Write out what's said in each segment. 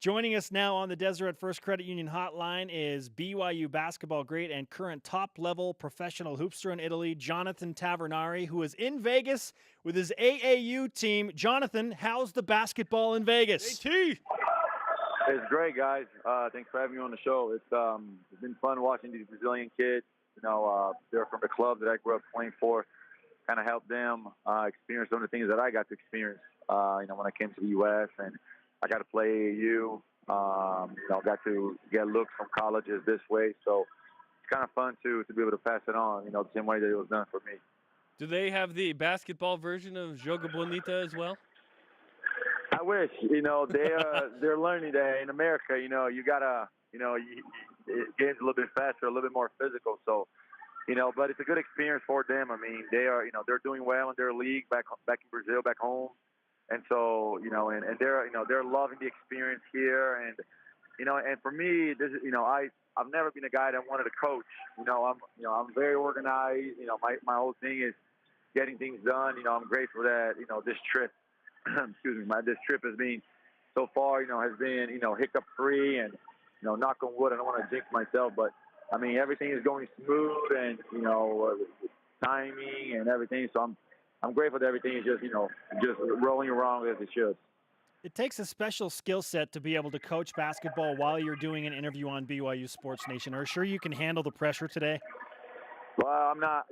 Joining us now on the Deseret First Credit Union hotline is BYU basketball great and current top-level professional hoopster in Italy, Jonathan Tavernari, who is in Vegas with his AAU team. Jonathan, how's the basketball in Vegas? AT! It's great, guys. Thanks for having me on the show. It's been fun watching these Brazilian kids. They're from the club that I grew up playing for. Kind of helped them experience some of the things that I got to experience. When I came to the U.S. and I got to play AAU. Got to get looks from colleges this way. So it's kind of fun to be able to pass it on. The same way that it was done for me. Do they have the basketball version of Joga Bonita as well? I wish. They're learning that in America. You gotta. It games a little bit faster, a little bit more physical. So. But it's a good experience for them. I mean, they are, they're doing well in their league back in Brazil, back home, and so, and they're loving the experience here, and and for me, this is, I've never been a guy that wanted to coach. I'm very organized. My whole thing is getting things done. I'm grateful that this trip, excuse me, this trip has been so far, has been hiccup free, and knock on wood. I don't want to jinx myself, but. I mean, everything is going smooth, and timing and everything. So I'm grateful that everything is just rolling around as it should. It takes a special skill set to be able to coach basketball while you're doing an interview on BYU Sports Nation. Are you sure you can handle the pressure today? Well, I'm not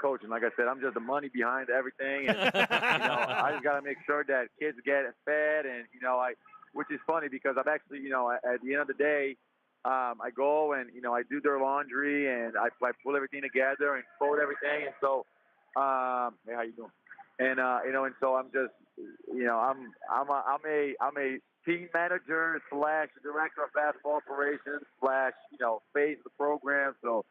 coaching. Like I said, I'm just the money behind everything, and I just got to make sure that kids get fed, and which is funny because I'm actually at the end of the day. I go and, I do their laundry and I pull everything together and fold everything. And so, hey, how you doing? And, and so I'm just, I'm a team manager / director of basketball operations / face of the program. So,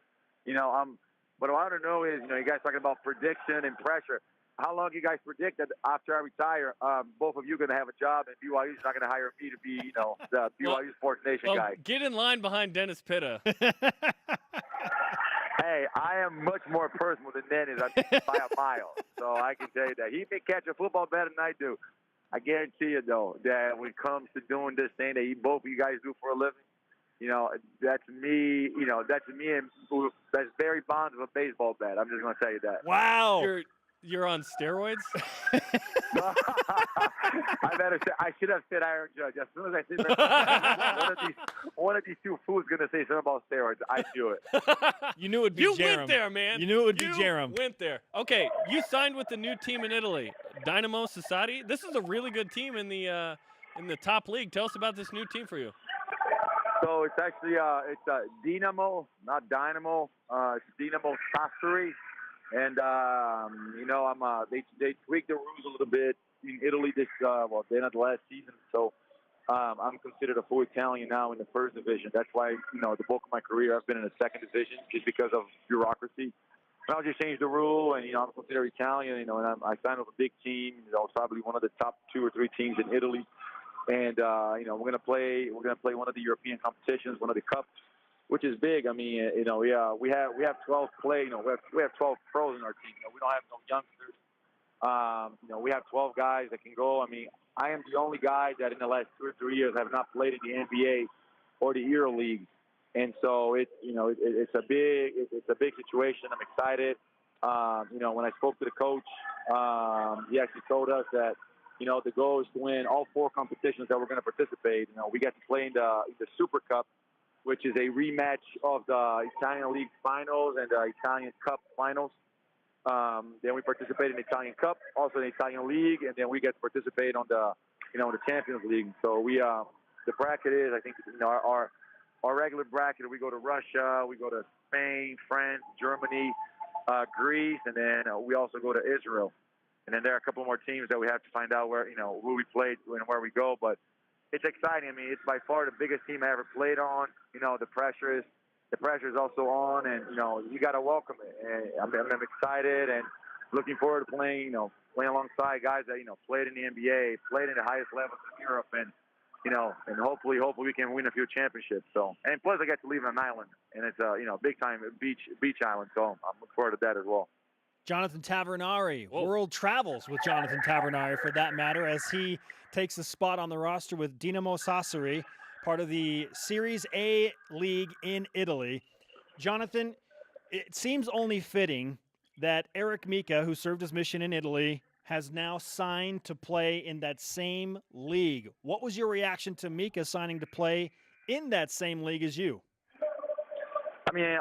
what I want to know is, you guys talking about prediction and pressure. How long do you guys predict that after I retire, both of you are going to have a job and BYU's not going to hire me to be, the BYU Sports Nation guy? Get in line behind Dennis Pitta. Hey, I am much more personal than Dennis by a mile, so I can tell you that. He may catch a football better than I do. I guarantee you, though, that when it comes to doing this thing that both of you guys do for a living, that's me, that's me, and that's Barry Bonds with a baseball bat. I'm just going to tell you that. Wow. You're on steroids? I should have said Iron Judge. As soon as I said one of these two fools going to say something about steroids, I do it. You knew it would be You Jerem. went there, man. You knew it would be Jerem. You went there. Okay, you signed with the new team in Italy, Dinamo Sassari. This is a really good team in the top league. Tell us about this new team for you. So it's actually it's Dinamo, not Dynamo. It's Dinamo Sassari. And they tweaked the rules a little bit in Italy the end of the last season. So I'm considered a full Italian now in the first division. That's why the bulk of my career I've been in the second division just because of bureaucracy. But I'll just change the rule, and I'm considered Italian. And I signed with a big team. It's probably one of the top 2 or 3 teams in Italy. And we're gonna play one of the European competitions, one of the cups. Which is big. I mean, we have 12 play. We have 12 pros in our team. We don't have no youngsters. We have 12 guys that can go. I mean, I am the only guy that in the last 2 or 3 years have not played in the NBA or the Euro League, and so it's a big situation. I'm excited. When I spoke to the coach, he actually told us that the goal is to win all 4 competitions that we're going to participate. We get to play in the Super Cup, which is a rematch of the Italian League finals and the Italian Cup finals. Then we participate in the Italian Cup, also in the Italian League, and then we get to participate on the Champions League. So the bracket is, I think, our regular bracket. We go to Russia, we go to Spain, France, Germany, Greece, and then we also go to Israel. And then there are a couple more teams that we have to find out where who we played and where we go, but. It's exciting. I mean, it's by far the biggest team I ever played on. The pressure is also on, and you got to welcome it. And I'm excited and looking forward to playing alongside guys that played in the NBA, played in the highest levels in Europe, and and hopefully we can win a few championships. So, and plus I get to live on an island, and it's big time beach island. So I'm looking forward to that as well. Jonathan Tavernari, Whoa. world travels with Jonathan Tavernari for that matter, as he takes a spot on the roster with Dinamo Sassari, part of the Series A league in Italy. Jonathan, it seems only fitting that Eric Mika, who served his mission in Italy, has now signed to play in that same league. What was your reaction to Mika signing to play in that same league as you? I mean,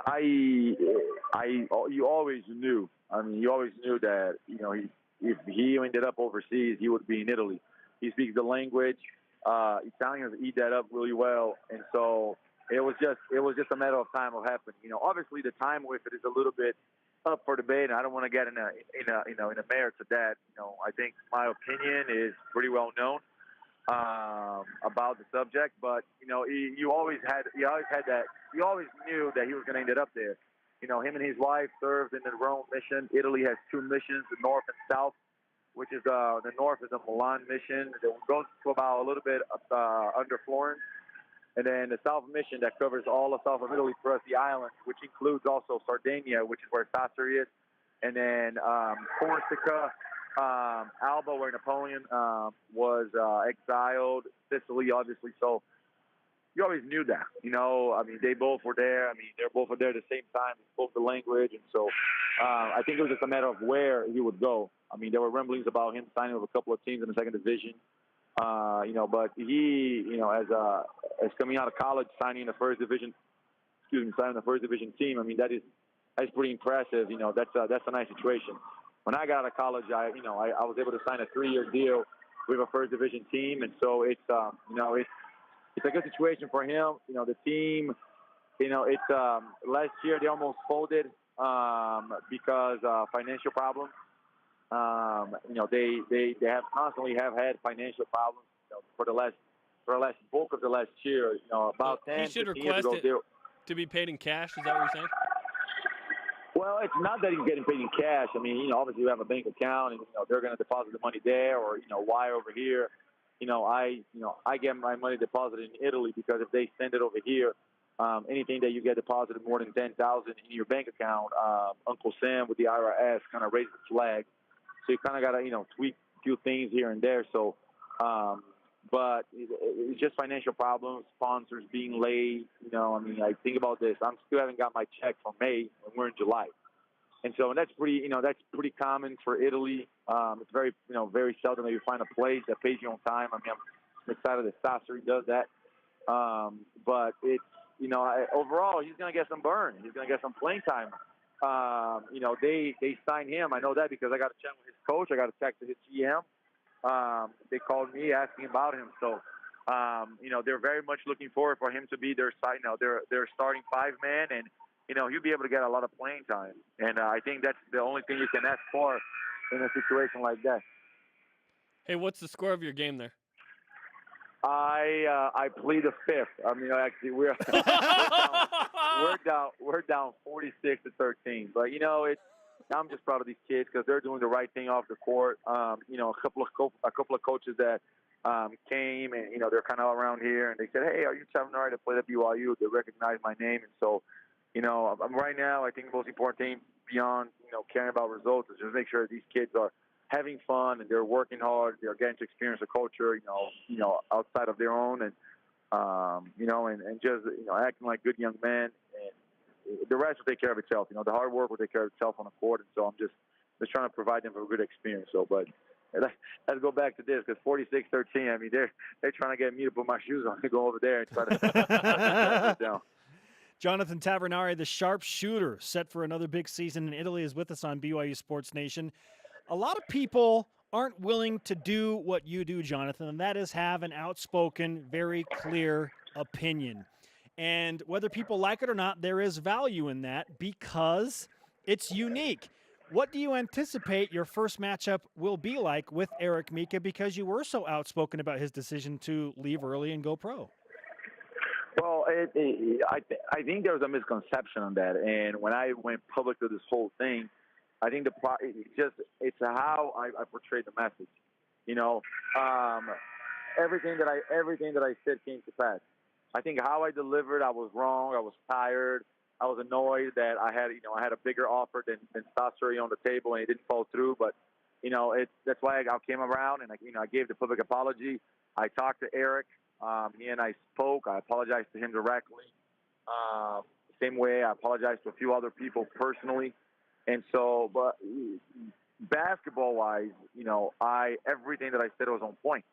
you always knew. I mean, you always knew that, if he ended up overseas, he would be in Italy. He speaks the language. Italians eat that up really well, and so it was just a matter of time of happening. Obviously the time with it is a little bit up for debate, and I don't want to get in a merits of that. I think my opinion is pretty well known about the subject, but you always knew that he was going to end up there. Him and his wife served in the Rome mission. Italy has two missions, the north and south, which is the north is the Milan mission that goes to about a little bit under Florence, and then the south mission that covers all of south of Italy plus the islands, which includes also Sardinia, which is where Sassari is, and then Corsica, Alba, where Napoleon was exiled, Sicily, obviously. So you always knew that. I mean, they both were there. I mean, they're both there at the same time. They spoke the language, and so I think it was just a matter of where he would go. I mean, there were rumblings about him signing with a couple of teams in the second division. But he, as coming out of college, signing the first division team. I mean, that's pretty impressive. That's a nice situation. When I got out of college, I was able to sign a 3-year deal with a first division team, and so it's a good situation for him. The team, it's last year they almost folded because financial problems. They have constantly had financial problems for the last bulk of the last year. About 10, he should 15 years request ago, to be paid in cash. Is that what you're saying? Well, it's not that he's getting paid in cash. I mean, obviously you have a bank account, and they're going to deposit the money there, or wire over here. I get my money deposited in Italy because if they send it over here, anything that you get deposited more than $10,000 in your bank account, Uncle Sam with the IRS kind of raised the flag. So you kind of got to tweak a few things here and there. So, but it's just financial problems, sponsors being late. I mean, I think about this. I'm still haven't got my check for May, and we're in July. And so that's pretty common for Italy. It's very seldom that you find a place that pays you on time. I mean, I'm excited that Sassari does that. But it's, overall, he's going to get some burn. He's going to get some playing time. They signed him. I know that because I got a chat with his coach. I got a text to his GM. They called me asking about him. So, they're very much looking forward for him to be their starting 5-man, and he'll be able to get a lot of playing time. And I think that's the only thing you can ask for in a situation like that. Hey, what's the score of your game there? I plead the fifth. I mean, actually, we're down 46-13. But I'm just proud of these kids because they're doing the right thing off the court. A couple of coaches that came and they're kind of around here, and they said, "Hey, are you Tavernari to play at BYU?" They recognized my name, and so right now I think the most important thing beyond caring about results is just make sure these kids are having fun and they're working hard. They're getting to experience a culture, outside of their own, and and just acting like good young men. And the rest will take care of itself. The hard work will take care of itself on the court. And so I'm just trying to provide them with a good experience. So, but let's go back to this because 46-13. I mean, they're trying to get me to put my shoes on to go over there and try to shut it down. Jonathan Tavernari, the sharpshooter, set for another big season in Italy, is with us on BYU Sports Nation. A lot of people aren't willing to do what you do, Jonathan, and that is have an outspoken, very clear opinion. And whether people like it or not, there is value in that because it's unique. What do you anticipate your first matchup will be like with Eric Mika because you were so outspoken about his decision to leave early and go pro? Well, I think there was a misconception on that. And when I went public with this whole thing, I think it's how I portrayed the message. Everything that I said came to pass. I think how I delivered, I was wrong. I was tired. I was annoyed that I had a bigger offer than Sassari on the table, and it didn't fall through. But that's why I came around, and I gave the public apology. I talked to Eric. He and I spoke. I apologized to him directly. Same way I apologized to a few other people personally. And so, but basketball-wise, everything that I said was on point.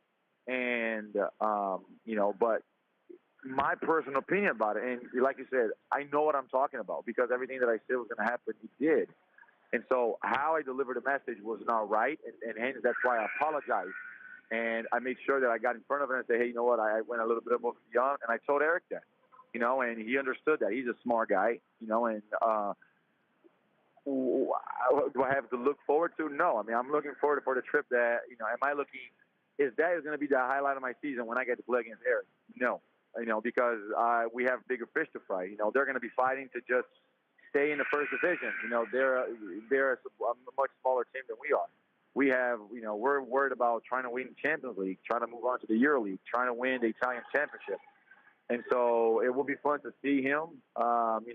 And but my personal opinion about it, and like you said, I know what I'm talking about because everything that I said was going to happen, it did. And so how I delivered the message was not right, and hence that's why I apologized. And I made sure that I got in front of him and said, hey, you know what, I went a little bit above and beyond, and I told Eric that, and he understood that. He's a smart guy, and do I have to look forward to? No. I mean, I'm looking forward for the trip that, is going to be the highlight of my season when I get to play against Eric? No. Because we have bigger fish to fry. They're going to be fighting to just stay in the first division. They're a much smaller team than we are. We have, we're worried about trying to win the Champions League, trying to move on to the EuroLeague, trying to win the Italian Championship. And so it will be fun to see him, and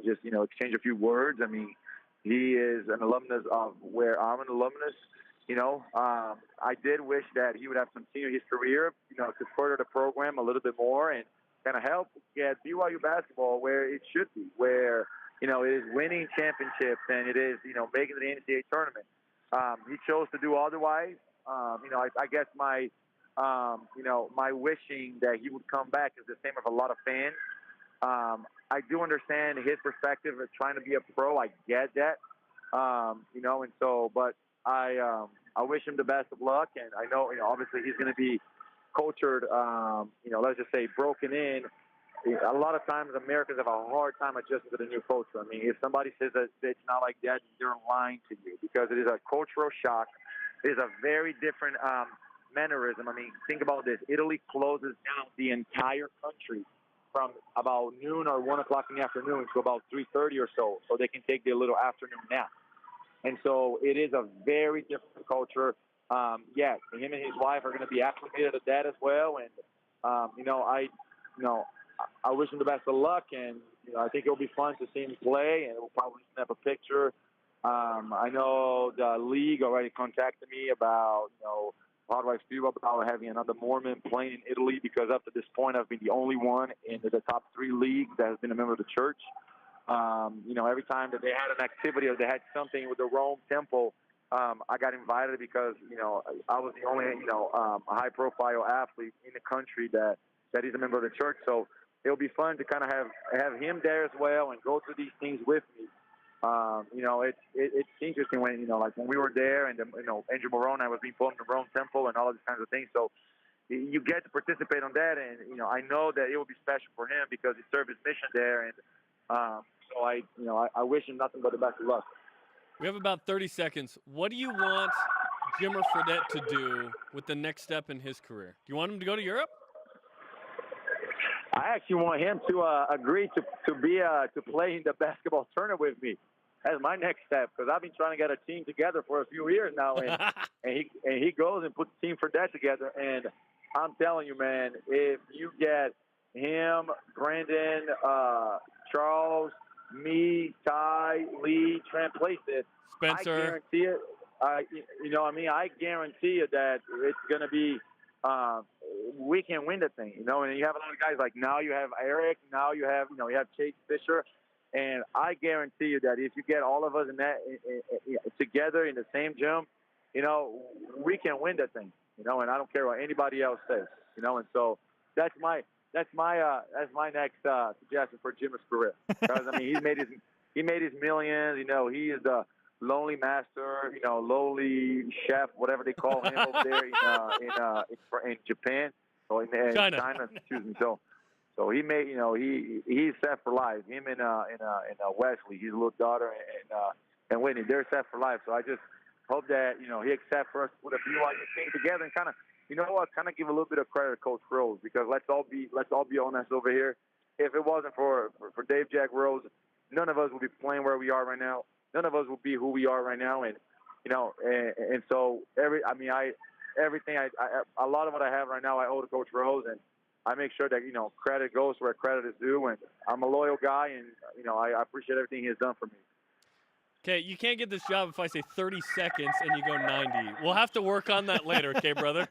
just, exchange a few words. I mean, he is an alumnus of where I'm an alumnus. I did wish that he would have continued his career, to further the program a little bit more and kind of help get BYU basketball where it should be, where, it is winning championships and it is, making the NCAA tournament. He chose to do otherwise. I guess my wishing that he would come back is the same as a lot of fans. I do understand his perspective of trying to be a pro. I get that, and so, but I wish him the best of luck, and I know, obviously he's going to be cultured, let's just say broken in. A lot of times Americans have a hard time adjusting to the new culture. I mean, if somebody says that it's not like that, they're lying to you because it is a cultural shock. It is a very different mannerism. I mean, think about this. Italy closes down the entire country from about noon or 1 o'clock in the afternoon to about 3:30 or so they can take their little afternoon nap. And so it is a very different culture. Him and his wife are going to be acclimated to that as well. And, I wish him the best of luck. And, I think it'll be fun to see him play, and we'll probably snap a picture. I know the league already contacted me about, how do I feel about having another Mormon playing in Italy, because up to this point I've been the only one in the top 3 leagues that has been a member of the church. Every time that they had an activity or they had something with the Rome Temple, I got invited because, I was the only, high-profile athlete in the country that is a member of the church. So it'll be fun to kind of have him there as well and go through these things with me. It's interesting when, like when we were there and, Andrew Moroni was being put in the Rome Temple and all of these kinds of things. So you get to participate on that. And, I know that it will be special for him because he served his mission there. And so I wish him nothing but the best of luck. We have about 30 seconds. What do you want Jimmer Fredette to do with the next step in his career? Do you want him to go to Europe? I actually want him to agree to play in the basketball tournament with me. That's my next step, because I've been trying to get a team together for a few years now, and he goes and puts a team for that together. And I'm telling you, man, if you get him, Brandon, Charles, me, Ty, Lee, Trent Placid, Spencer, I guarantee it. I guarantee you that it's going to be. We can win the thing, and you have a lot of guys like now you have Eric, now you have Chase Fisher, and I guarantee you that if you get all of us in that together in the same gym, we can win the thing, and I don't care what anybody else says, and so that's my next suggestion for Jimmer's career, because I mean he made his millions, he is the lonely master, lowly chef, whatever they call him over there in Japan, or in China, excuse me. So he made, he's set for life. Him and Wesley, his little daughter, and Whitney, they're set for life. So I just hope that he accepts for us to put a BYU team together and kind of give a little bit of credit to Coach Rose, because let's all be honest over here. If it wasn't for Dave Jack Rose, none of us would be playing where we are right now. None of us will be who we are right now, and so everything a lot of what I have right now I owe to Coach Rose, and I make sure that, credit goes where credit is due. And I'm a loyal guy, and, I appreciate everything he has done for me. Okay, you can't get this job if I say 30 seconds and you go 90. We'll have to work on that later, okay, brother?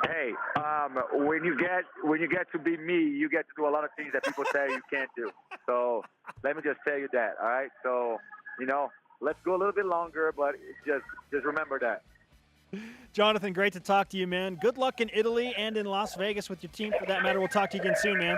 Hey, when you get to be me, you get to do a lot of things that people say you can't do. So let me just tell you that, all right? So, let's go a little bit longer, but just remember that. Jonathan, great to talk to you, man. Good luck in Italy and in Las Vegas with your team, for that matter. We'll talk to you again soon, man.